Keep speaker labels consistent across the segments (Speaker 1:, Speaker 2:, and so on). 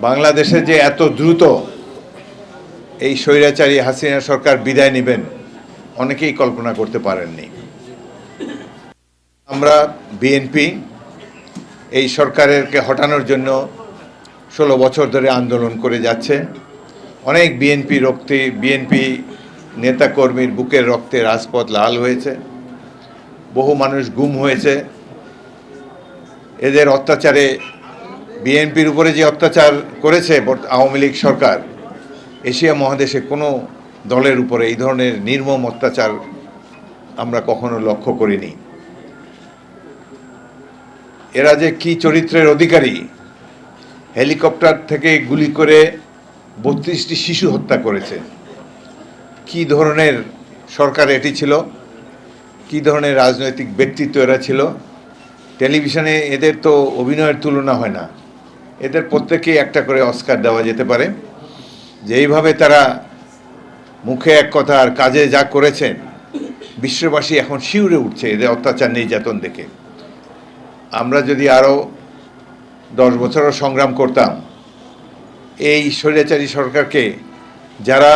Speaker 1: বাংলাদেশে যে এত দ্রুত এই স্বৈরাচারী হাসিনা সরকার বিদায় নেবেন অনেকেই কল্পনা করতে পারেননি। আমরা বিএনপি এই সরকারকে হটানোর জন্য 16 বছর ধরে আন্দোলন করে যাচ্ছে। অনেক বিএনপি নেতাকর্মীর বুকের রক্তে রাজপথ লাল হয়েছে, বহু মানুষ গুম হয়েছে। এদের অত্যাচারে বিএনপির উপরে যে অত্যাচার করেছে আওয়ামী লীগ সরকার, এশিয়া মহাদেশে কোনো দলের উপরে এই ধরনের নির্মম অত্যাচার আমরা কখনো লক্ষ্য করিনি। এরা যে কি চরিত্রের অধিকারী! হেলিকপ্টার থেকে গুলি করে 32টি শিশু হত্যা করেছে। কি ধরনের সরকার এটি ছিল, কি ধরনের রাজনৈতিক ব্যক্তিত্ব এরা ছিল! টেলিভিশনে এদের তো অভিনয়ের তুলনা হয় না। এদের প্রত্যেকেই একটা করে অস্কার দেওয়া যেতে পারে। যেইভাবে তারা মুখে এক কথা আর কাজে যা করেছেন, বিশ্ববাসী এখন শিউরে উঠছে এদের অত্যাচার নির্যাতন দেখে। আমরা যদি আরও 10 বছরও সংগ্রাম করতাম, এই স্বৈরাচারী সরকারকে, যারা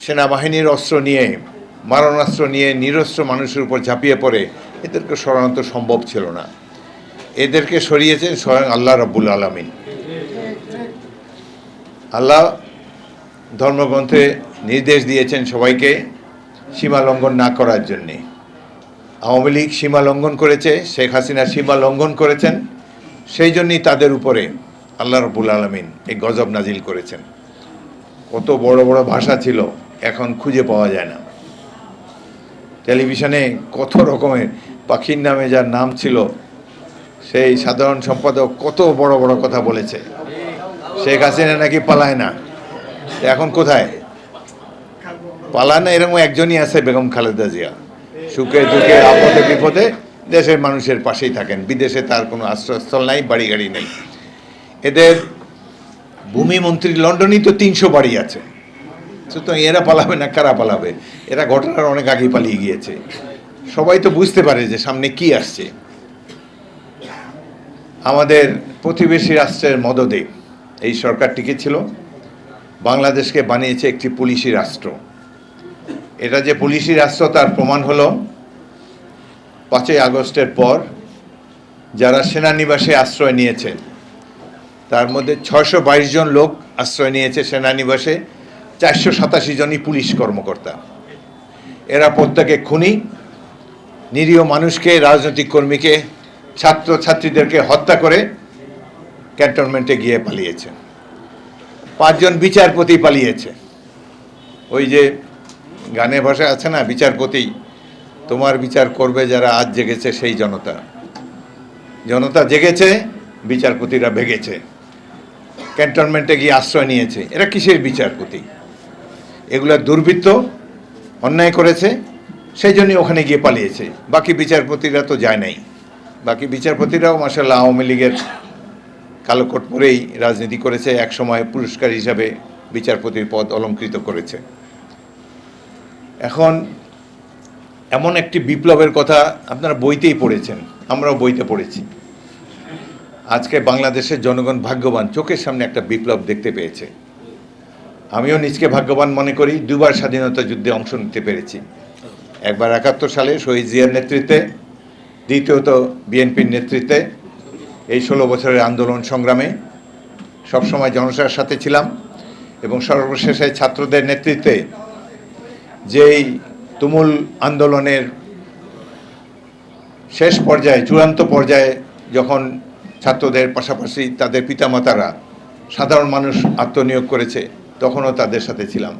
Speaker 1: সেনাবাহিনীর অস্ত্র নিয়ে, মারণাস্ত্র নিয়ে নিরস্ত্র মানুষের উপর ঝাঁপিয়ে পড়ে, এদেরকে সরানো তো সম্ভব ছিল না। এদেরকে সরিয়েছেন স্বয়ং আল্লাহ রাব্বুল আলামিন। আল্লাহ ধর্মগ্রন্থে নির্দেশ দিয়েছেন সবাইকে সীমা লঙ্ঘন না করার জন্যে। আওয়ামী লীগ সীমা লঙ্ঘন করেছে, শেখ হাসিনা সীমা লঙ্ঘন করেছেন, সেই জন্যই তাদের উপরে আল্লাহ রাব্বুল আলামিন এই গজব নাজিল করেছেন। কত বড় বড় ভাষা ছিল, এখন খুঁজে পাওয়া যায় না। টেলিভিশনে কত রকমের, পাখির নামে যার নাম ছিল সেই সাধারণ সম্পাদক কত বড় বড় কথা বলেছে। শেখ হাসিনা নাকি পালায় না, এখন কোথায়? পালায় না এরকম একজনই আছে, বেগম খালেদা জিয়া। সুখে দুঃখে আপদে বিপদে দেশের মানুষের পাশেই থাকেন। বিদেশে তার কোনো আশ্রয়স্থল নাই, বাড়ি গাড়ি নেই। এদের ভূমিমন্ত্রী লন্ডনেই তো 300 বাড়ি আছে। সুতরাং এরা পালাবে না, কারা পালাবে? এরা ঘটনার অনেক আগেই পালিয়ে গিয়েছে। সবাই তো বুঝতে পারে যে সামনে কি আসছে। আমাদের প্রতিবেশী রাষ্ট্রের মদদে এই সরকার টিকেছিল, বাংলাদেশকে বানিয়েছে একটি পুলিশি রাষ্ট্র। এটা যে পুলিশি রাষ্ট্র তার প্রমাণ হলো 5ই আগস্টের পর যারা সেনানিবাসে আশ্রয় নিয়েছে, তার মধ্যে 622 জন লোক আশ্রয় নিয়েছে সেনানিবাসে, 487 জনই পুলিশ কর্মকর্তা। এরা প্রত্যেকে খুনি, নিরীহ মানুষকে, রাজনৈতিক কর্মীকে, ছাত্রছাত্রীদেরকে হত্যা করে ক্যান্টনমেন্টে গিয়ে পালিয়েছে। 5 জন বিচারপতি পালিয়েছে। ওই যে গানে ভাষা আছে না, বিচারপতি তোমার বিচার করবে যারা আজ জেগেছে সেই জনতা। জনতা জেগেছে, বিচারপতিরা ভেগেছে, ক্যান্টনমেন্টে গিয়ে আশ্রয় নিয়েছে। এরা কিসের বিচারপতি? এগুলা দুর্বৃত্ত, অন্যায় করেছে, সেই জন্যই ওখানে গিয়ে পালিয়েছে। বাকি বিচারপতিরা তো যায় নাই। বাকি বিচারপতিরাও মাশাআল্লাহ আওয়ামী লীগের কালো কোট পরেই রাজনীতি করেছে, এক সময় পুরস্কার হিসাবে বিচারপতির পদ অলংকৃত করেছে। এখন এমন একটি বিপ্লবের কথা আপনারা বইতেই পড়েছেন, আমরাও বইতে পড়েছি। আজকে বাংলাদেশের জনগণ ভাগ্যবান, চোখের সামনে একটা বিপ্লব দেখতে পেয়েছে। আমিও নিজকে ভাগ্যবান মনে করি, 2বার স্বাধীনতা যুদ্ধে অংশ নিতে পেরেছি। একবার 71 সালে শহীদ জিয়ার নেতৃত্বে, দ্বিতীয়ত বিএনপির নেতৃত্বে এই 16 বছরের আন্দোলন সংগ্রামে সবসময় জনতার সাথে ছিলাম। এবং সর্বশেষে ছাত্রদের নেতৃত্বে যেই তুমুল আন্দোলনের শেষ পর্যায়ে, চূড়ান্ত পর্যায়ে যখন ছাত্রদের পাশাপাশি তাদের পিতামাতারা, সাধারণ মানুষ আত্মনিয়োগ করেছে, তখনও তাদের সাথে ছিলাম।